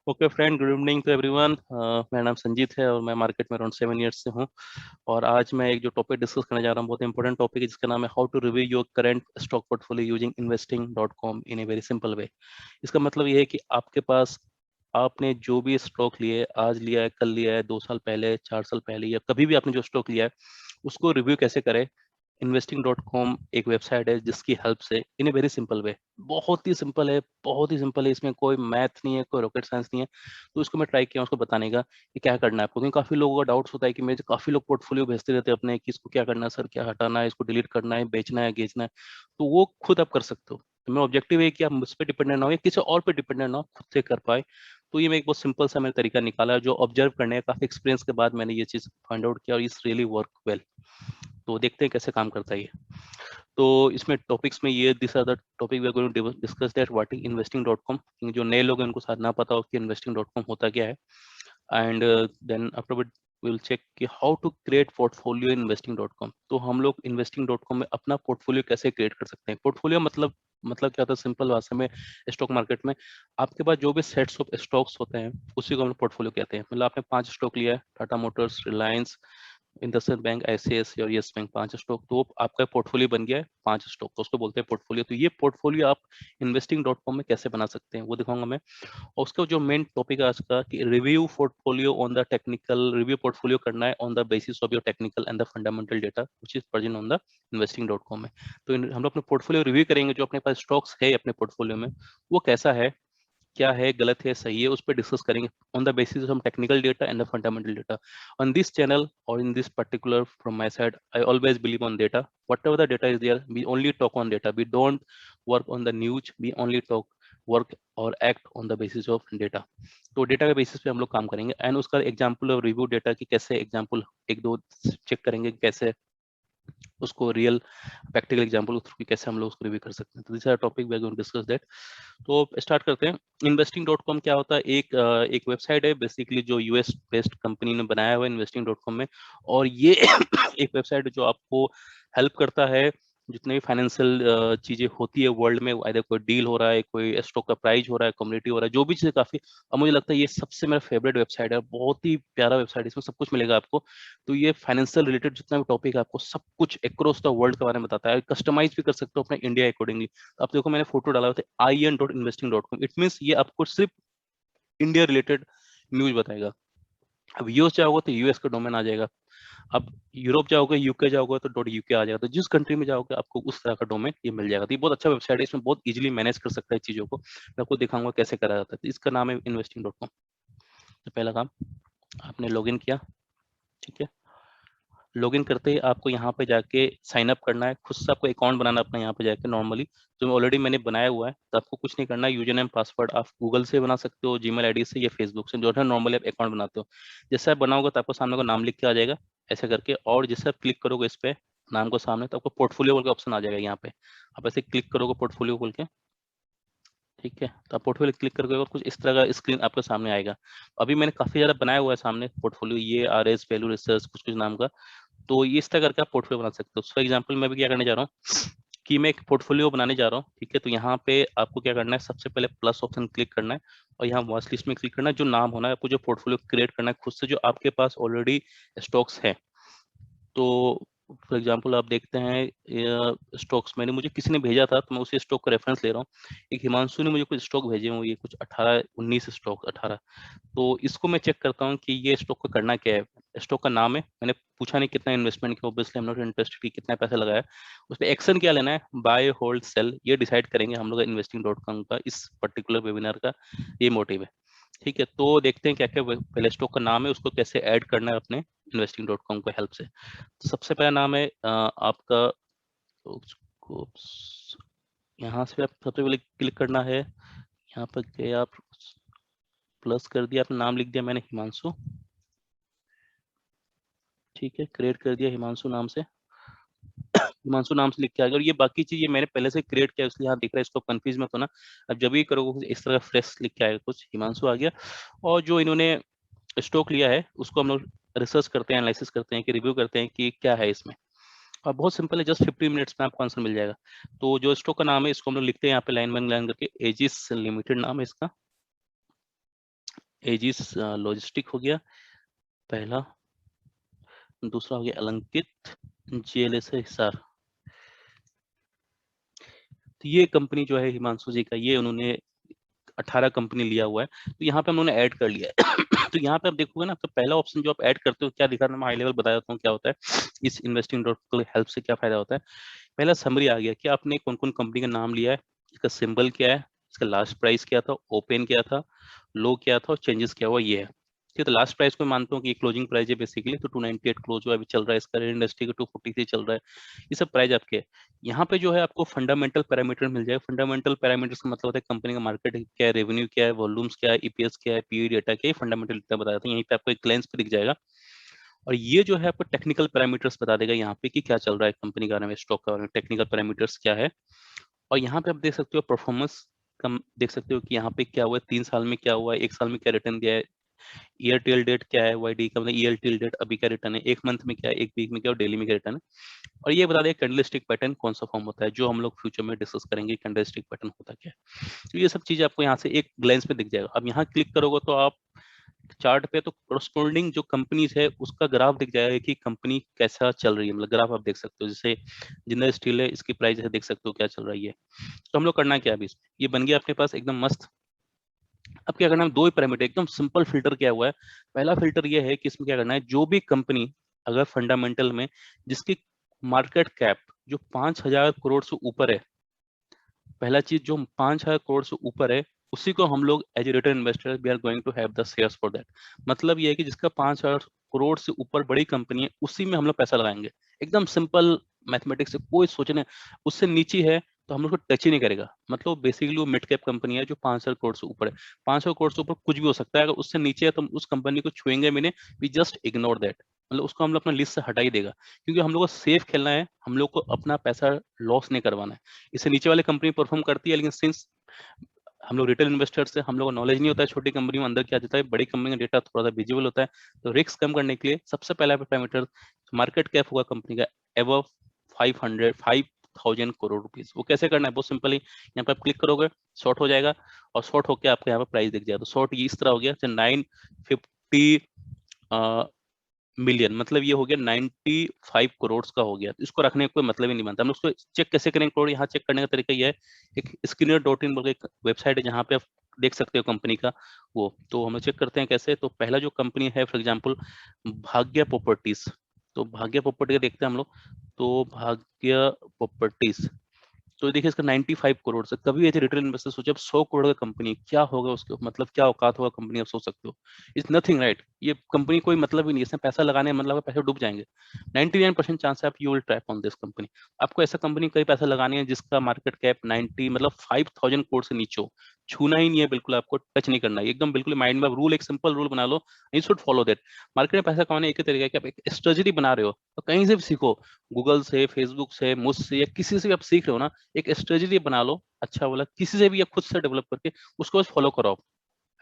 Okay friend, good evening to everyone. मेरा नाम संजीत है और मैं मार्केट में अराउंड 7 ईयर्स से हूँ। और आज मैं एक जो टॉपिक डिस्कस करने जा रहा हूँ, बहुत इंपॉर्टेंट टॉपिक है, जिसका नाम है how to review your current stock portfolio using investing dot com in a very simple way. इसका मतलब ये है कि आपके पास आपने जो भी स्टॉक लिए, आज लिया है, कल लिया है, 2 साल पहले, 4 साल पहले, या कभी भी आपने जो स्टॉक लिया है, उसको रिव्यू कैसे करें। इन्वेस्टिंग.com एक वेबसाइट है जिसकी हेल्प से इन ए वेरी सिंपल वे, बहुत ही सिंपल है, बहुत ही सिंपल है, इसमें कोई मैथ नहीं है, कोई रॉकेट साइंस नहीं है। तो इसको मैं ट्राई किया उसको बताने का कि क्या करना है आपको, क्योंकि काफी लोगों का डाउट्स होता है कि मेरे काफी लोग पोर्टफोलियो भेजते रहते हैं अपने कि इसको क्या करना है सर, क्या हटाना है, इसको डिलीट करना है, बेचना है, बेचना है। तो वो खुद आप कर सकते हो। तो मेरा ऑब्जेक्टिव है कि आप मुझ पर डिपेंडेंट ना हो या किसी और पे डिपेंडेंट ना हो, खुद से कर पाए। तो ये मैं एक बहुत सिंपल सा मैंने तरीका निकाला है, जो ऑब्जर्व करने का काफी एक्सपीरियंस के बाद मैंने ये चीज फाइंड आउट किया, और इस रियली वर्क वेल। तो देखते हैं कैसे काम करता है ये। तो इसमें टॉपिक्स में ये this are the topic we are going to discuss, that what is investing dot com. जो नए लोग हैं उनको शायद ना पता हो कि इन्वेस्टिंग.com होता क्या है। And then after we will check कि how to create portfolio investing dot com. तो हम लोग इन्वेस्टिंग.com में अपना पोर्टफोलियो कैसे क्रिएट कर सकते हैं। पोर्टफोलियो मतलब क्या होता है, सिंपल भाषा में, स्टॉक मार्केट में आपके पास जो भी सेट्स ऑफ स्टॉक्स होते हैं उसी को हम पोर्टफोलियो कहते हैं। मतलब आपने 5 स्टॉक लिया है, Tata Motors, Reliance, IndusInd bank, ICICI और यस बैंक, 5 स्टॉक, तो आपका पोर्टफोलियो बन गया है 5 स्टॉक, तो उसको बोलते हैं पोर्टफोलियो। तो ये पोर्टफोलियो आप इन्वेस्टिंग.com में कैसे बना सकते हैं वो दिखाऊंगा मैं। और उसका जो मेन टॉपिक है आज का, कि review portfolio on the technical, review portfolio करना है on the basis of your technical and the fundamental data which is present on the investing dot com में। तो हम लोग अपने पोर्टफोलियो रिव्यू करेंगे, जो अपने पास स्टॉक्स है अपने पोर्टफोलियो में, वो कैसा है, क्या है, गलत है, सही है, उस पर डिस्कस करेंगे on the basis of technical data and the fundamental data. On this channel or in this particular, from my side, I always believe on data. Whatever the data is there, we only talk on data. We don't work on the news. We only work or act on the basis of data. तो data के basis पे हम लोग काम करेंगे, and उसका example और review data की कैसे एग्जांपल एक दो चेक करेंगे, कैसे उसको रियल प्रैक्टिकल एग्जांपल थ्रू कैसे हम लोग उसको रिव्यू कर सकते हैं। तो this are topic we are going to discuss that. तो स्टार्ट करते हैं। इन्वेस्टिंग.com क्या होता है, एक वेबसाइट है बेसिकली, जो यूएस बेस्ड कंपनी ने बनाया हुआ है इन्वेस्टिंग.com में। और ये एक वेबसाइट जो आपको हेल्प करता है, जितने भी फाइनेंशियल चीजें होती है वर्ल्ड में, आइदर कोई डील हो रहा है, कोई स्टॉक का प्राइस हो रहा है, कम्युनिटी हो रहा है, जो भी चीजें काफी, और मुझे लगता है ये सबसे मेरा फेवरेट वेबसाइट है, बहुत ही प्यारा वेबसाइट है, इसमें सब कुछ मिलेगा आपको। तो ये फाइनेंशियल रिलेटेड जितना भी टॉपिक है, आपको सब कुछ अक्रॉस द वर्ल्ड के बारे में बताता है, कस्टमाइज भी कर सकते हो अपने इंडिया अकॉर्डिंगली। आप देखो, मैंने फोटो डाला हुआ था in.investing.com, इट मीन्स ये आपको सिर्फ इंडिया रिलेटेड न्यूज बताएगा। अब यूएस जाओगे तो यूएस का डोमेन आ जाएगा, अब यूरोप जाओगे, यूके जाओगे तो .uk आ जाएगा। तो जिस कंट्री में जाओगे आपको उस तरह का डोमेन ये मिल जाएगा। तो ये बहुत अच्छा वेबसाइट है, इसमें बहुत इजीली मैनेज कर सकता है चीजों को। मैं आपको दिखाऊंगा कैसे करा जाता है। तो इसका नाम है इन्वेस्टिंग.com। तो पहला काम, आपने लॉगिन किया, ठीक है। लॉगिन करते ही आपको यहाँ पे जाके साइन अप करना है, खुद से आपको अकाउंट बनाना अपना यहाँ पे जाके नॉर्मली, जो ऑलरेडी मैंने बनाया हुआ है। तो आपको कुछ नहीं करना है, यूजर नेम पासवर्ड आप गूगल से बना सकते हो, जीमेल आईडी से, या फेसबुक से, जो है नॉर्मली आप अकाउंट बनाते हो। जैसे आप बनाओगे तो आपको सामने को नाम लिख के आ जाएगा ऐसे करके, और जैसे आप क्लिक करोगे इस पे नाम को सामने, तो आपको पोर्टफोलियो बोल के ऑप्शन आ जाएगा यहाँ पे। आप ऐसे क्लिक करोगे पोर्टफोलियो बोल के, ठीक है। तो आप पोर्टफोलियो क्लिक करके और कुछ इस तरह का स्क्रीन आपके सामने आएगा। अभी मैंने काफी ज्यादा बनाया हुआ है सामने पोर्टफोलियो, ये RS वैल्यू रिसर्च कुछ कुछ नाम का। तो ये इस तरह करके आप पोर्टफोलियो बना सकते हो। फॉर एग्जांपल मैं भी क्या करने जा रहा हूँ कि मैं एक पोर्टफोलियो बनाने जा रहा हूँ, ठीक है। तो यहाँ पे आपको क्या करना है, सबसे पहले प्लस ऑप्शन क्लिक करना है, और यहाँ वॉच लिस्ट में क्लिक करना है। जो नाम होना है आपको, जो पोर्टफोलियो क्रिएट करना है खुद से, जो आपके पास ऑलरेडी स्टॉक्स है। तो फॉर एग्जांपल आप देखते हैं स्टॉक्स मैंने, मुझे किसी ने भेजा था तो मैं उसी स्टॉक का रेफरेंस ले रहा हूँ। एक हिमांशु ने मुझे कुछ स्टॉक भेजे हुए, ये कुछ 18-19 स्टॉक 18। तो इसको मैं चेक करता हूँ कि ये स्टॉक को करना क्या है। स्टॉक का नाम है, मैंने पूछा नहीं कितना इन्वेस्टमेंट किया, obviously I am not interested कि कितना पैसा लगाया। उस पर एक्शन क्या लेना है, बाय होल्ड सेल, ये डिसाइड करेंगे हम लोग इन्वेस्टिंग.com का इस पर्टिकुलर वेबिनार का ये मोटिव है, ठीक है। तो देखते हैं क्या क्या पहले स्टॉक का नाम है, उसको कैसे ऐड करना है अपने इन्वेस्टिंग.com को हेल्प से। तो सबसे पहला नाम है आपका, उसको यहाँ से आप सबसे पहले क्लिक करना है, यहाँ पर गए आप, प्लस कर दिया, आपने नाम लिख दिया, मैंने हिमांशु, ठीक है, क्रिएट कर दिया हिमांशु नाम से। हिमांशु नाम से लिख के आ गया, और ये बाकी चीज ये मैंने पहले से क्रिएट किया, इसलिए यहाँ दिख रहा है, इसको कंफ्यूज मत होना। अब जब भी करोगे इस तरह फ्रेश लिख के आएगा, कुछ हिमांशु आ गया। और जो इन्होंने स्टॉक लिया है उसको हम लोग रिसर्च करते हैं, एनालिसिस करते हैं, कि रिव्यू करते हैं कि क्या है इसमें। और बहुत सिंपल है, जस्ट 15 मिनट्स में आपको आंसर मिल जाएगा। तो जो स्टॉक का नाम है इसको हम लोग लिखते हैं यहाँ पे लाइन बाय लाइन करके, एजिस लिमिटेड नाम है इसका, एजिस लॉजिस्टिक हो गया पहला, दूसरा हो गया अलंकित जीएलएस हिसार। तो ये कंपनी जो है हिमांशु जी का, ये उन्होंने 18 कंपनी लिया हुआ है, तो यहाँ पे हम उन्होंने ऐड कर लिया है। तो यहाँ पे आप देखोगे ना, तो पहला ऑप्शन जो आप ऐड करते हो क्या दिखा रहा है, मैं हाई लेवल बता देता हूँ क्या होता है, इस इन्वेस्टिंग डॉट हेल्प से क्या फायदा होता है। पहला समरी आ गया कि आपने कौन कौन कंपनी का नाम लिया है, इसका सिंबल क्या है, इसका लास्ट प्राइस क्या था, ओपन क्या था, लो क्या था और चेंजेस क्या हुआ, ये है। ठीक है, तो लास्ट प्राइस को मैं मानता हूँ कि क्लोजिंग प्राइस है बेसिकली, तो 298 क्लोज हुआ अभी चल रहा है, इसका इंडस्ट्री का 243 चल रहा है, ये सब प्राइस आपके है। यहाँ पे जो है आपको फंडामेंटल पैरामीटर मिल जाएगा। फंडामेंटल पैरामीटर्स का मतलब होता है कंपनी का मार्केट क्या है, रेवेन्यू क्या है, वॉल्यूम्स क्या है, ईपीएस क्या है, पीई डेटा क्या है, फंडामेंटल डेटा बता देता है, यहीं पे आपको एक ग्लेंस पे दिख जाएगा। और ये जो है आपको टेक्निकल पैरामीटर्स बता देगा यहाँ पे कि क्या चल रहा है कंपनी के बारे में, स्टॉक के बारे में, टेक्निकल पैरामीटर्स क्या है। और यहाँ पे आप देख सकते हो परफॉर्मेंस कम, देख सकते हो कि यहाँ पे क्या हुआ है, 3 साल में क्या हुआ है, 1 साल में क्या रिटर्न दिया है, ईयर टिल डेट क्या है, वाईडी का मतलब ईयर टिल डेट अभी क्या रिटर्न है, 1 मंथ में क्या है, 1 वीक में क्या, और डेली में क्या रिटर्न है। और ये बता दें कैंडलस्टिक पैटर्न कौन सा फॉर्म होता है, जो हम लोग फ्यूचर में डिस्कस करेंगे कैंडलस्टिक पैटर्न होता क्या है। तो ये सब चीजें आपको यहाँ से एक ग्लेंस में दिख जाएगा। अब यहाँ क्लिक करोगे तो आप चार्ट पे तो करस्पॉन्डिंग जो कंपनीज है उसका ग्राफ दिख जाएगा कि कंपनी कैसा चल रही है, मतलब ग्राफ आप देख सकते हो, जैसे जिंदल स्टील है, इसकी प्राइस है, देख सकते हो क्या चल रही है। तो हम लोग करना क्या है अभी, ये बन गया अपने पास एकदम मस्त। अब क्या करना है, 2 ही पैरामीटर, एकदम सिंपल फिल्टर क्या हुआ है। पहला फिल्टर ये है कि इसमें क्या करना है, जो भी कंपनी अगर फंडामेंटल में जिसकी मार्केट कैप जो 5,000 करोड़ से ऊपर है, पहला चीज जो 5,000 करोड़ से ऊपर है, उसी को हम लोग as a retail investor we are going to have the shares for that. मतलब ये है कि जिसका 5,000 करोड़ से ऊपर बड़ी कंपनी है उसी में हम लोग पैसा लगाएंगे। एकदम सिंपल मैथमेटिक्स से, कोई सोचने, उससे नीचे है तो हम लोग को टच ही नहीं करेगा। मतलब बेसिकली वो मिड कैप कंपनी है जो 5,000 करोड़ से ऊपर है, 5,000 करोड़ से ऊपर कुछ भी हो सकता है, अगर उससे नीचे है तो हम उस कंपनी को छुएंगे भी नहीं, वी जस्ट इग्नोर दैट। मतलब उसको हम लोग अपना लिस्ट से हटा ही देगा, क्योंकि हम लोग को सेफ खेलना है, हम लोग को अपना पैसा लॉस नहीं करवाना है। इससे नीचे वाली कंपनी परफॉर्म करती है, लेकिन सिंस हम लोग रिटेल इन्वेस्टर्स से हम लोग को नॉलेज नहीं होता है छोटी कंपनी में अंदर क्या जाता है, बड़ी कंपनी का डेटा थोड़ा सा विजिबल होता है, तो रिस्क कम करने के लिए सबसे पहला पैरामीटर मार्केट कैप होगा कंपनी का एबव 5,000 करोड़ रुपीज। वो कैसे करना है, बहुत सिंपल ही, यहाँ पे आप क्लिक करोगे शॉर्ट हो जाएगा, और शॉर्ट होकर आपको यहाँ पे प्राइस दिख जाएगा। तो शॉर्ट ये इस तरह हो गया, 950 मिलियन, मतलब ये हो गया 95 करोड़ का हो गया। तो इसको रखने का कोई मतलब ही नहीं बनता। हम उसको चेक कैसे करेंगे करोड़, यहाँ चेक करने का तरीका ये है, एक स्किनर.इन बोल के एक वेबसाइट है जहाँ पे आप देख सकते हो कंपनी का वो। तो हम चेक करते हैं कैसे, तो पहला जो कंपनी है फॉर एग्जांपल भाग्य प्रॉपर्टीज, तो भाग्य प्रॉपर्टी देखते हैं हम लोग। तो भाग्य प्रॉपर्टीज, तो देखिए इसका 95 करोड़ से, कभी ऐसे रिटेल इन्वेस्टर सोचे अब 100 करोड़ का कंपनी क्या होगा उसके, मतलब क्या औकात होगा कंपनी, आप सोच सकते हो। इट्स नथिंग राइट, ये कंपनी कोई मतलब ही नहीं, इसमें पैसा लगाने मतलब है पैसे डूब जाएंगे। 99% चांस है आप you will trap on this company. आपको ऐसा कंपनी कई पैसा लगाने है जिसका मार्केट कैप 90 मतलब 5,000 करोड़ से नीचे हो, छूना ही नहीं है बिल्कुल, आपको टच नहीं करना है एकदम, बिल्कुल माइंड में रूल, एक सिंपल रूल बना लो, you should follow that. Market में पैसा कमाने एक ही तरीका है कि आप एक स्ट्रेटजी बना रहे हो तो कहीं से भी सीखो, गूगल से, फेसबुक से, मुझसे, या किसी से भी आप सीख रहे हो ना, एक स्ट्रेटजी बना लो, अच्छा वाला किसी से भी, या खुद से डेवलप करके उसको बस फॉलो करो,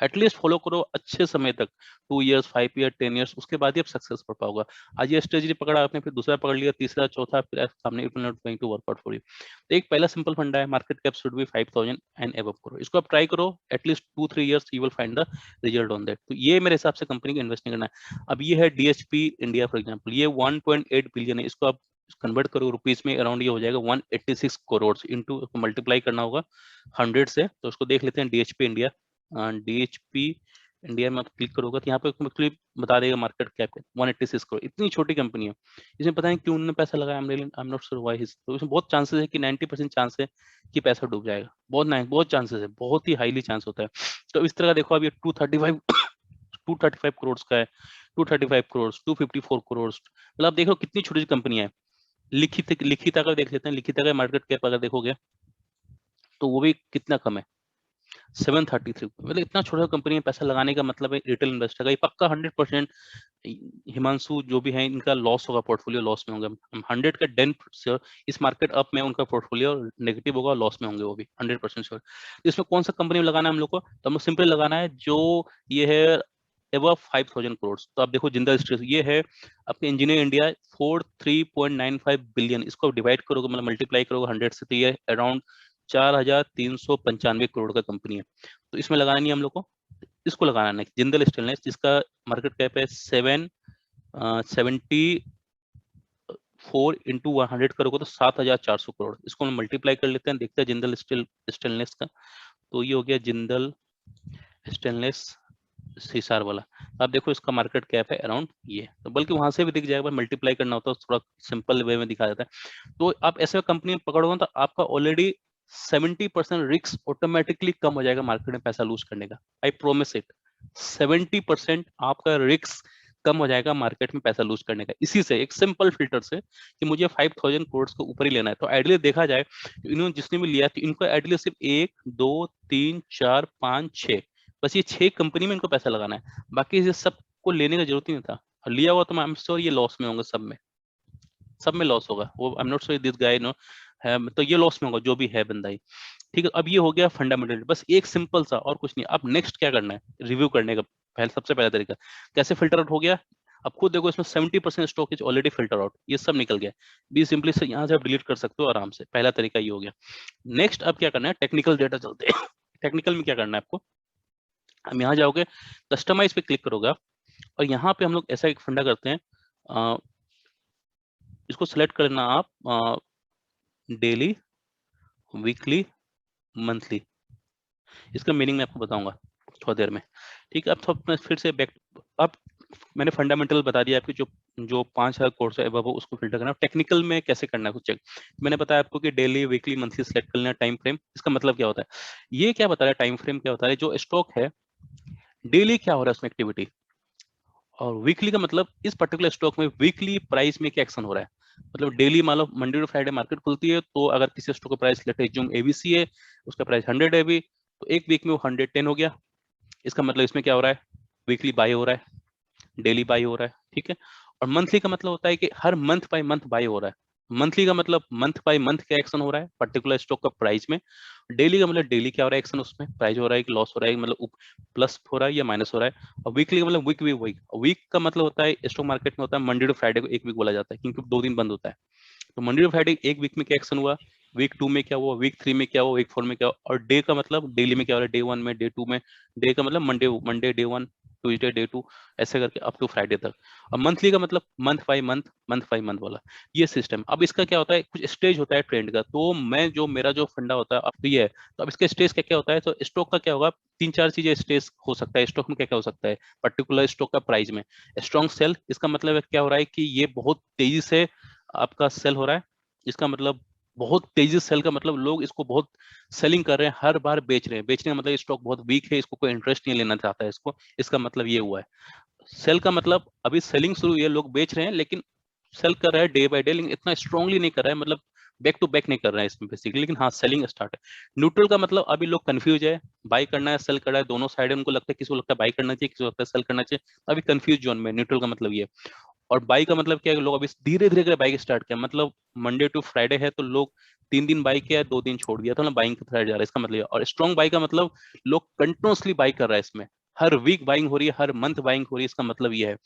एटलीस्ट फॉलो करो अच्छे समय तक, 2 इयर्स, 5 ईयर, 10 ईयर्स, उसके बाद ही आप सक्सेस कर पाओगे। आज ये स्ट्रेटजी पकड़ा आपने, फिर दूसरा पकड़ लिया, तीसरा, चौथा, फिर सामने it will not going to work out for you. तो एक पहला सिंपल फंडा है, market cap should be 5,000 and above करो, इसको आप ट्राई करो at least 2-3 years, you will find the result on that. तो ये मेरे हिसाब से कंपनी को इन्वेस्टिंग करना है। अब ये है डीएचपी इंडिया फॉर एग्जाम्पल, ये 1.8 बिलियन है, इसको आप कन्वर्ट करो रुपीज में, अराउंड ये हो जाएगा 186 करोड़, इंटू मल्टीप्लाई करना होगा 100 से। तो उसको देख लेते हैं डीएचपी इंडिया। डीएचपी इंडिया में आप क्लिक करोगे तो यहाँ पे क्लिक बता देगा मार्केट कैप 186 करोड़, इतनी छोटी कंपनी है, इसमें पता नहीं क्यों उन्होंने पैसा लगाया, आई एम नॉट श्योर व्हाई। तो इसमें बहुत चांसेस है कि 90% चांस है कि पैसा डूब जाएगा, बहुत चांसेस है, बहुत ही हाईली चांस होता है। तो इस तरह का देखो, अब ये 235 करोड़ का है, 235 करोड़, 254 करोड़, मतलब आप देखो कितनी छोटी कंपनी है। लिखिता का देख लेते हैं, लिखिता का मार्केट कैप अगर देखोगे तो वो भी कितना कम है, 733। मतलब इतना छोटा कंपनी में पैसा लगाने का मतलब है रिटेल इन्वेस्टर का ये पक्का 100%, हिमांशु जो भी है इनका लॉस होगा, पोर्टफोलियो लॉस में होगा, 100 का 10 इस मार्केट अप में उनका पोर्टफोलियो नेगेटिव होगा, लॉस में होंगे वो भी 100% श्योर। इसमें कौन सा कंपनी में लगाना है हम लोग को, तो हम लोग सिंपली लगाना है जो ये है एबव 5,000 करोड़। तो आप देखो जिंदल स्टील ये है अपने इंजीनियर इंडिया 43.95 बिलियन, इसको डिवाइड करोगे मतलब मल्टीप्लाई करोगे 100 से, तो ये अराउंड 4,395 करोड़ का कंपनी है। तो इसमें लगाना नहीं है हम लोग को, इसको लगाना नेक्स्ट, जिंदल स्टेनलेस, जिसका मार्केट कैप है 774 इंटू 100 करोगे तो 7,400 करोड़। इसको हम मल्टीप्लाई कर लेते हैं, देखते हैं जिंदल स्टेनलेस का। तो ये हो गया जिंदल स्टेनलेस हिसार वाला। आप देखो इसका मार्केट कैप है अराउंड ये, तो बल्कि वहां से भी दिख जाएगा, मल्टीप्लाई करना होता है थोड़ा सिंपल वे में दिखा देता है। तो आप ऐसे कंपनी पकड़ोगे तो आपका ऑलरेडी 70% रिस्क ऑटोमेटिकली कम हो जाएगा मार्केट में पैसा लूज करने का। आई प्रोमिस इट, 70% आपका रिस्क कम हो जाएगा मार्केट में पैसा लूज करने का, इसी से एक सिंपल फिल्टर से कि मुझे 5,000 करोड़ के ऊपर ही लेना है। तो आइडियली देखा जाए इन्होंने जिसने भी लिया तो इनको आइडियली सिर्फ 1 2 3 4 5 6, बस ये 6 कंपनी में इनको पैसा लगाना है, बाकी ये सबको लेने का जरूरत ही नहीं था। और लिया हुआ तो मैं आई एम श्योर ये लॉस में होंगे, सब में लॉस होगा वो। I am not sure this guy know है, तो ये लॉस में होगा जो भी है बंदा ही। ठीक है, अब ये हो गया फंडामेंटल, बस एक सिंपल सा और कुछ नहीं। अब नेक्स्ट क्या करना है, रिव्यू करने का पहले सबसे पहला तरीका कैसे फिल्टर आउट हो गया। अब खुद देखो इसमें 70% stock is already filter out, ये सब निकल गया। बी सिंपली से यहाँ से आप डिलीट कर सकते हो आराम से, पहला तरीका ये हो गया। नेक्स्ट अब क्या करना है, टेक्निकल डेटा चलते हैं। टेक्निकल में क्या करना है आपको, हम यहाँ जाओगे कस्टमाइज पे क्लिक करोगे और यहाँ पे हम लोग ऐसा एक फंडा करते हैं, इसको सिलेक्ट करना आप डेली, वीकली, मंथली। इसका मीनिंग मैं आपको बताऊंगा थोड़ी देर में। ठीक है, अब तो मैं फिर से बैक, अब मैंने फंडामेंटल बता दिया आपकी, जो 5,000 कोर्स है वो उसको फिल्टर करना। टेक्निकल में कैसे करना है कुछ चेक, मैंने बताया आपको कि डेली, वीकली, मंथली सेलेक्ट करना है। टाइम फ्रेम, इसका मतलब क्या होता है, ये क्या बता रहा है, टाइम फ्रेम क्या होता है, जो स्टॉक है डेली क्या हो रहा है उसमें एक्टिविटी, और वीकली का मतलब इस पर्टिकुलर स्टॉक में वीकली प्राइस में क्या एक्शन हो रहा है। मतलब डेली मान लो मंडे टू फ्राइडे मार्केट खुलती है, तो अगर किसी स्टॉक का प्राइस लेट एज्यूम एबीसी है, उसका प्राइस 100 है अभी, तो एक वीक में वो 110 हो गया। इसका मतलब इसमें क्या हो रहा है, वीकली बाय हो रहा है, डेली बाय हो रहा है। ठीक है, और मंथली का मतलब होता है कि हर मंथ बाय मंथ बाय हो रहा है। मंथली का मतलब मंथ बाय मंथ क्या एक्शन हो रहा है पर्टिकुलर स्टॉक का प्राइस में। डेली का मतलब डेली क्या हो रहा है एक्शन, उसमें प्राइस हो रहा है कि लॉस हो रहा है, मतलब प्लस हो रहा है या माइनस हो रहा है। और वीकली का मतलब वीक का मतलब होता है स्टॉक मार्केट में होता है मंडे टू फ्राइडे को एक वीक बोला जाता है, क्योंकि 2 दिन बंद होता है। तो मंडे टू फ्राइडे एक वीक में क्या एक्शन हुआ, वीक 2 में क्या हुआ, वीक 3 में क्या हुआ, वीक 4 में क्या हुआ। और डे का मतलब डेली में क्या हो रहा है, डे 1 में, डे 2 में। डे का मतलब Monday Monday day 1, Tuesday day 2, ऐसे करके अप टू फ्राइडे तक। और मंथली का मतलब month by month, month by month वाला ये सिस्टम। अब इसका क्या होता है, कुछ स्टेज होता है ट्रेंड का, तो मैं जो मेरा जो फंडा होता है अब ये है, तो अब इसका स्टेज क्या क्या होता है। तो स्टॉक का क्या होगा, 3-4 चीजें स्टेज हो सकता है स्टॉक में। क्या क्या हो सकता है पर्टिकुलर स्टॉक का प्राइस में, स्ट्रॉन्ग सेल, इसका मतलब है क्या हो रहा है कि ये बहुत तेजी से आपका सेल हो रहा है। इसका मतलब बहुत तेजी से सेल का मतलब लोग इसको बहुत सेलिंग कर रहे हैं, हर बार बेच रहे हैं। बेचने का मतलब स्टॉक बहुत वीक है, इसको कोई इंटरेस्ट नहीं लेना चाहता है इसको, इसका मतलब ये हुआ है। सेल का मतलब अभी सेलिंग शुरू हुई है, लोग बेच रहे हैं, लेकिन सेल कर रहा है डे बाय डे, लेकिन इतना स्ट्रांगली नहीं कर रहा है, मतलब बैक टू बैक नहीं कर रहा है इसमें बेसिकली, लेकिन हाँ सेलिंग स्टार्ट है। न्यूट्रल का मतलब अभी लोग कंफ्यूज है, बाय करना है सेल करना है, दोनों साइड है, उनको लगता है, किसी को लगता है बाय करना चाहिए, किसी को लगता है सेल करना चाहिए, अभी कंफ्यूज जोन में। न्यूट्रल का मतलब ये। और बाई का मतलब क्या है, लोग अभी धीरे धीरे बाइक स्टार्ट किया, मतलब मंडे टू फ्राइडे है तो लोग 3 दिन बाई किया, 2 दिन छोड़ दिया, तो ना बाइंग का जा रहा है, इसका मतलब। और स्ट्रॉन्ग बाई का मतलब लोग कंटिन्यूसली बाई कर रहा है इसमें, हर वीक बाइंग हो रही है, हर मंथ बाइंग हो रही है, इसका मतलब ये है।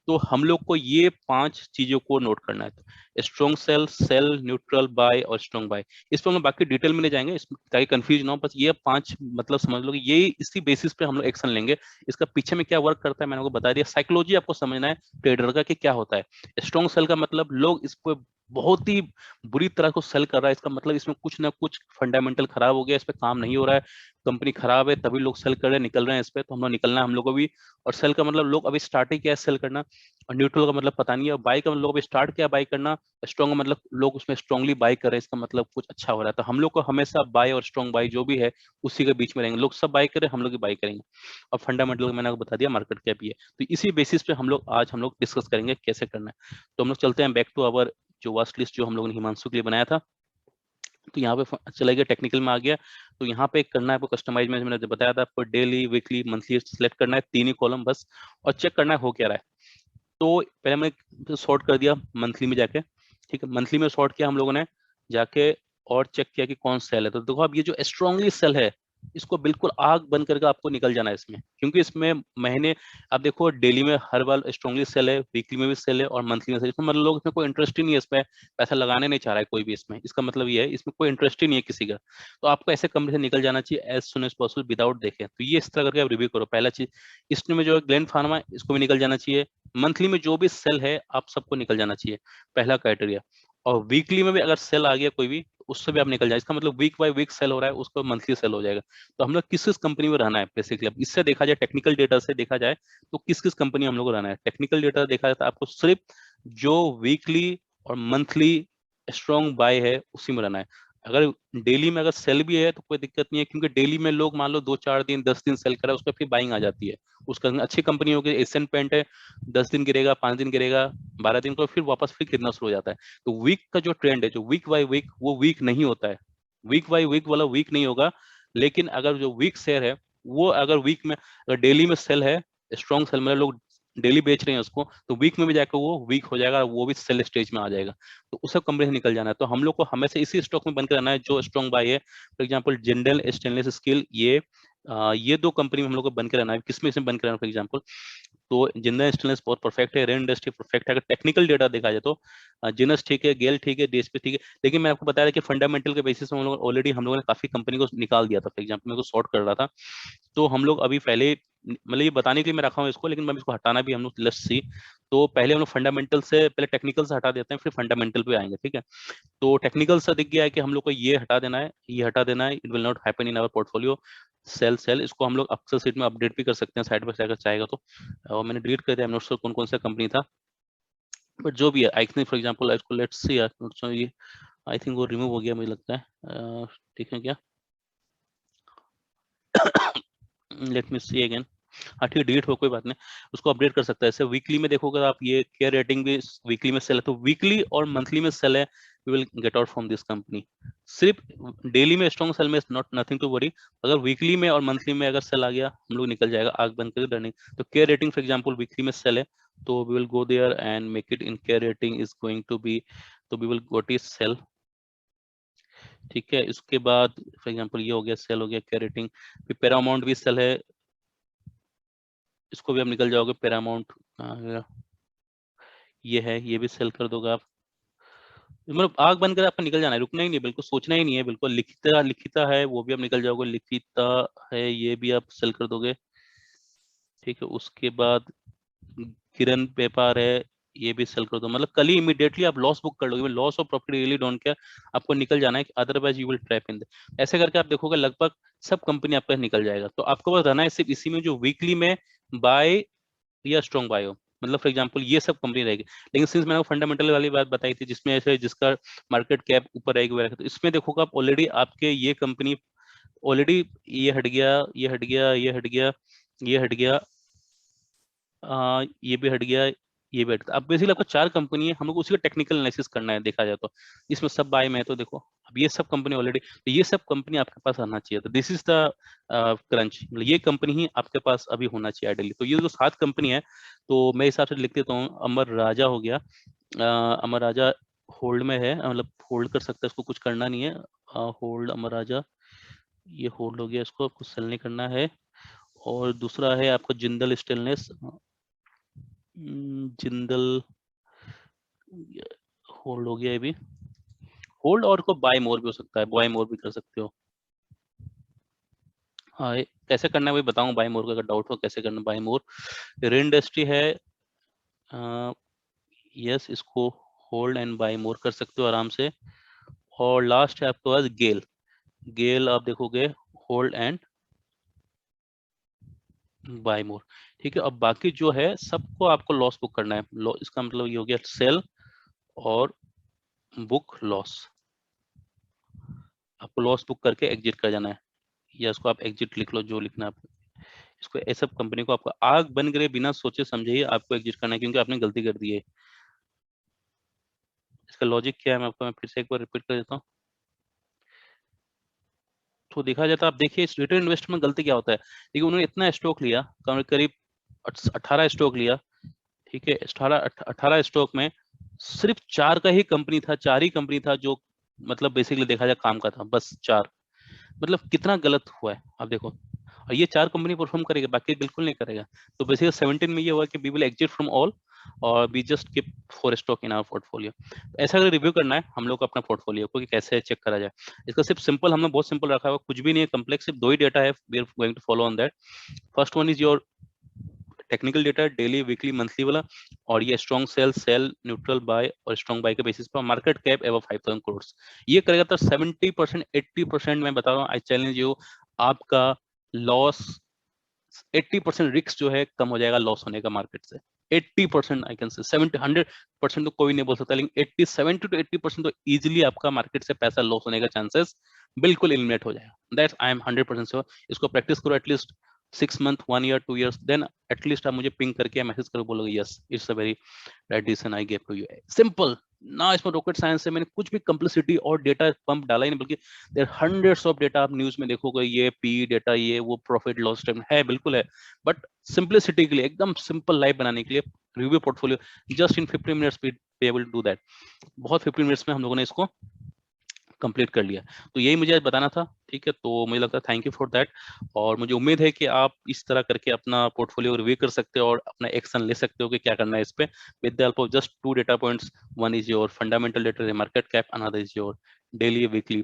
तो हम लोग को ये 5 चीजों को नोट करना है, तो स्ट्रॉन्ग सेल, न्यूट्रल, बाय और स्ट्रॉन्ग बाय। इस पर हम बाकी डिटेल में नहीं जाएंगे ताकि कंफ्यूज ना हो, बस ये 5 मतलब समझ लो कि ये इसी बेसिस पे हम लोग एक्शन लेंगे। इसका पीछे में क्या वर्क करता है मैंने आपको बता दिया, साइकोलॉजी आपको समझना है ट्रेडर का कि क्या होता है। स्ट्रॉन्ग सेल का मतलब लोग इसको बहुत ही बुरी तरह को सेल कर रहा है, इसका मतलब इसमें कुछ ना कुछ फंडामेंटल खराब हो गया, इस पे काम नहीं हो रहा है, कंपनी खराब है, तभी लोग सेल कर रहे हैं, निकल रहे हैं इस पे, तो हम लोग निकलना है हम लोग को भी। और सेल का मतलब लोग अभी स्टार्ट ही किया है सेल करना। और न्यूट्रल का मतलब पता नहीं है, और बाय का मतलब लोग अभी स्टार्ट किया बाय करना। स्ट्रॉन्ग का मतलब लोग उसमें स्ट्रांगली बाय कर रहे हैं, इसका मतलब कुछ अच्छा हो रहा है। तो हम लोग को हमेशा बाय और स्ट्रॉन्ग बाय जो भी है उसी के बीच में रहेंगे, लोग सब बाय करें हम लोग भी बाय करेंगे। और फंडामेंटल मैंने आपको बता दिया मार्केट कैप ही है, तो इसी बेसिस पे हम लोग आज हम लोग डिस्कस करेंगे कैसे करना है। तो हम लोग चलते हैं बैक टू आवर जो वास्ट लिस्ट जो हम लोगों ने हिमांशु के लिए बनाया था। तो यहाँ पे चला गया, टेक्निकल में आ गया। तो यहाँ पे करना है आपको कस्टमाइज में, मैंने बताया था आपको डेली, वीकली, मंथली सेलेक्ट करना है, 3 ही कॉलम बस, और चेक करना है हो क्या रहा है। तो पहले मैंने सॉर्ट कर दिया मंथली में जाके। ठीक है, मंथली में सॉर्ट किया हम लोगों ने जाके, और चेक किया कि कौन सेल है। तो देखो अब ये जो स्ट्रांगली सेल है इसको बिल्कुल आग बंद करके आपको निकल जाना है इसमें, क्योंकि इसमें महीने आप देखो डेली में हर बार स्ट्रांगली सेल है, वीकली में भी सेल है और मंथली में सेल है। इसमें मतलब लोग इसमें कोई इंटरेस्ट ही नहीं है, इसमें पैसा लगाने नहीं चाह रहा है कोई भी इसमें। इसका मतलब ये है इसमें कोई इंटरेस्ट ही नहीं है किसी का। तो आपको ऐसे कंपनी से निकल जाना चाहिए as soon as possible without देखे। तो ये इस तरह करके आप रिव्यू करो। पहला चीज इसमें जो है ग्लेंड फार्मा, इसको भी निकल जाना चाहिए। मंथली में जो भी सेल है आप सबको निकल जाना चाहिए, पहला क्राइटेरिया। और वीकली में भी अगर सेल आ गया कोई भी, उससे भी आप निकल जाए। इसका मतलब वीक बाय वीक सेल हो रहा है, उसको मंथली सेल हो जाएगा। तो हम लोग किस किस कंपनी में रहना है बेसिकली, अब इससे देखा जाए, टेक्निकल डेटा से देखा जाए तो किस किस कंपनी हम लोग को रहना है। टेक्निकल डेटा देखा जाए तो आपको सिर्फ जो वीकली और मंथली स्ट्रॉन्ग बाय है उसी में रहना है। अगर डेली में अगर सेल भी है तो कोई दिक्कत नहीं है, क्योंकि डेली में लोग मान लो 2-4 दिन 10 दिन सेल करा, उसका फिर बाइंग आ जाती है। उसका अच्छी कंपनी होगी, एशियन पेंट है, 10 दिन गिरेगा, 5 दिन गिरेगा, 12 दिन को फिर वापस फिर गिरना शुरू हो जाता है। तो वीक का जो ट्रेंड है, जो वीक बाय वीक, वो वीक नहीं होता है। वीक बाय वीक वाला वीक नहीं होगा। लेकिन अगर जो वीक शेयर है वो अगर वीक में, अगर डेली में सेल है, स्ट्रॉन्ग सेल में लोग डेली बेच रहे हैं उसको, तो वीक में भी जाकर वो वीक हो जाएगा, वो भी सेल स्टेज में आ जाएगा। तो उस सब कंपनी से निकल जाना है। तो हम लोग को हमेशा इसी स्टॉक में बंद करना है जो स्ट्रॉन्ग बाय है। For example Jindal stainless steel, ये दो कंपनी में हम लोग को बंद कराना है। किसमें इसमें बंद कराना है? फॉर एग्जाम्पल तो जिंदल स्टेनलेस बहुत परफेक्ट है, रेन इंडस्ट्री परफेक्ट है। अगर टेक्निकल डेटा देखा जाए तो जिनस ठीक है, गेल ठीक है, डीएसपी ठीक है। लेकिन मैं आपको बताया कि फंडामेंटल के बेसिस में हम लोग ऑलरेडी हम लोगों ने काफी कंपनी को निकाल दिया था। फॉर एग्जाम्पल मेरे को शॉर्ट कर रहा था, तो हम लोग अभी पहले, मतलब ये बताने के लिए मैं रखा हूँ इसको, लेकिन मैं इसको हटाना भी हम लोग लेट्स सी। तो पहले हम लोग फंडामेंटल से, पहले टेक्निकल से हटा देते हैं, फिर फंडामेंटल पे आएंगे, ठीक है। तो टेक्निकल से दिख गया है कि हम लोग को ये हटा देना है, ये हटा देना है। It will not happen in our portfolio. Sell इसको हम लोग अक्सर सीट में अपडेट भी कर सकते हैं साइड बाय साइड अगर चाहेगा तो। और मैंने डिलीट कर दिया, आई एम नॉट श्योर कौन कौन सा कंपनी था, बट जो भी है। आई थिंक फॉर एग्जांपल इसको लेट्स सी, ये आई थिंक वो रिमूव हो गया मुझे लगता है। ठीक है क्या? Let me see again. हाँ ठीक है, डिलीट हो, कोई बात नहीं, उसको अपडेट कर सकता है। ऐसे वीकली में देखोगे आप, ये केयर रेटिंग भी वीकली में सेल है, तो वीकली और मंथली में सेल है, we will get out from this company. सिर्फ डेली में स्ट्रॉन्ग सेल में नॉट नथिंग टू वरी। अगर वीकली में और मंथली में अगर सेल आ गया, हम लोग निकल जाएगा आग बंद करके डरने। तो care rating for example weekly में सेल है, तो we will go there and make it in care rating is going to be, तो we will go to sell. ठीक है, इसके बाद फॉर एग्जाम्पल ये हो गया, सेल हो गया, केयर रेटिंग। फिर पैरामाउंट भी सेल है, इसको भी आप निकल जाओगे। पैरामाउंट ये है, ये भी सेल कर दोगे आप। मतलब आग बंद कर आपको निकल जाना है, रुकना ही नहीं है, बिल्कुल सोचना ही नहीं है। बिल्कुल लिखिता लिखिता है, वो भी आप निकल जाओगे। लिखिता है, ये भी आप सेल कर दोगे। ठीक है, उसके बाद किरण पेपर है, ये भी सेल कर दो। मतलब कल ही इमीडिएटली आप लॉस बुक कर लोगे। Loss of profit really don't care, आपको निकल जाना है, अदरवाइज यू विल ट्रैप इन। ऐसे करके आप देखोगे लगभग सब कंपनी आपका निकल जाएगा। तो आपको बस रहना है सिर्फ इसी में, जो वीकली में बाय या स्ट्रॉन्ग बाय हो। मतलब फॉर एग्जांपल ये सब कंपनी रहेगी। लेकिन सिंस मैंने फंडामेंटल वाली बात बताई थी, जिसमें ऐसे जिसका मार्केट कैप ऊपर रहेगी वगैरह, तो इसमें देखोगे आप ऑलरेडी आपके ये कंपनी ऑलरेडी, ये हट गया, ये हट गया, ये हट गया, ये हट गया, ये भी हट गया, ये भी हट गया। अब बेसिकली आपको 4 कंपनी है, हमको उसी का टेक्निकल एनालिसिस करना है देखा जाए तो। इसमें सब बाय में है, तो देखो अब ये सब कंपनी ऑलरेडी, तो ये सब कंपनी आपके पास आना चाहिए। तो दिस इज द क्रंच, ये कंपनी ही आपके पास अभी होना चाहिए आइडियली। तो ये जो 7 कंपनी है, तो मैं हिसाब से लिख देता हूँ। अमर राजा हो गया, अमर राजा होल्ड में है, मतलब होल्ड कर सकता है, इसको कुछ करना नहीं है। होल्ड अमर राजा, ये होल्ड हो गया, इसको कुछ सेल नहीं करना है। और दूसरा है आपको जिंदल स्टेनलेस, जिंदल होल्ड हो गया, ये भी होल्ड। और को बाय मोर भी हो सकता है, बाय मोर भी कर सकते हो। हाँ, कैसे करना है वही बताऊँ। बाय मोर का अगर डाउट हो कैसे करना बाय मोर। रेन इंडस्ट्री है, यस, इसको होल्ड एंड बाय मोर कर सकते हो आराम से। और लास्ट है आपके पास गेल, गेल आप देखोगे होल्ड एंड बाय मोर। ठीक है, अब बाकी जो है सबको आपको लॉस बुक करना है। इसका मतलब ये हो गया सेल और बुक लॉस, आपको लॉस बुक करके एग्जिट कर जाना है, या इसको आप एग्जिट लिख लो, जो लिखना है आपको। इसको ऐसा कंपनी को आपको आग बन करे बिना सोचे समझे ही आपको एग्जिट करना है, क्योंकि आपने गलती कर दी है। इसका लॉजिक क्या है, मैं फिर से एक बार रिपीट कर देता हूँ। तो देखा जाए तो आप देखिए इस रिटेल इन्वेस्टर में गलती क्या होता है। देखिए उन्होंने इतना स्टॉक लिया, करीब 18 स्टॉक लिया। ठीक है, 18 स्टॉक में सिर्फ 4 का ही कंपनी था, 4 ही कंपनी था जो मतलब बेसिकली देखा जाए काम का था, बस 4। मतलब कितना गलत हुआ है आप देखो। और ये 4 कंपनी परफॉर्म करेगा, बाकी बिल्कुल नहीं करेगा। तो बेसिकली 17 में ये हुआ कि we will exit from all और we just keep 4 stock in our portfolio. ऐसा अगर रिव्यू करना है हम लोग को अपना पोर्टफोलियो को कि कैसे चेक करा जाए, इसका सिर्फ सिंपल हमने बहुत सिंपल रखा हुआ, कुछ भी नहीं है कम्प्लेक्स, सिर्फ 2 ही डेटा है, we are going to follow on that. First one is your technical data, daily weekly monthly वाला, और ये strong sell, sell neutral buy और स्ट्रॉन्ग बाय के बेसिस पर मार्केट कैप एवं 5000 करोड़। ये करेगा तो 70% 80% मैं बता रहा हूँ, आई चैलेंज यू, आपका लॉस 80% रिस्क जो है कम हो जाएगा लॉस होने का मार्केट से। 80% आई कैन से 70 100% तो कोई नहीं बोल सकता, लेकिन 80 70 to 80% तो इजीली आपका मार्केट से पैसा लॉस होने का चांसेस बिल्कुल एलिमिनेट हो जाएगा। That's I am 100% sure. इसको प्रैक्टिस करो at least 6 month, 1 year, 2 years, then at least आप मुझे पिंग करके मैसेज करो, बोलोगे yes it's a very right decision I gave to you. Simple ना, इसमें रॉकेट साइंस है, मैंने कुछ भी कंप्लेक्सिटी और डेटा पंप डाला ही नहीं, बल्कि देयर हंड्रेड्स ऑफ डेटा आप न्यूज में देखोगे, ये पी डेटा, ये वो प्रॉफिट लॉस स्टेटमेंट है, बिल्कुल है, बट सिंपलिसिटी के लिए, एकदम सिंपल लाइफ बनाने के लिए, review portfolio just in 15 minutes be able to do that. बहुत 15 मिनट्स में हम लोगों ने इसको कंप्लीट कर लिया। तो यही मुझे आज बताना था, ठीक है। तो मुझे लगता है थैंक यू फॉर दैट, और मुझे उम्मीद है कि आप इस तरह करके अपना पोर्टफोलियो रिव्यू कर सकते हो और अपना एक्शन ले सकते हो कि क्या करना है इस पे, with the help of just 2 data points. One is your fundamental data, market cap, another is your daily, weekly,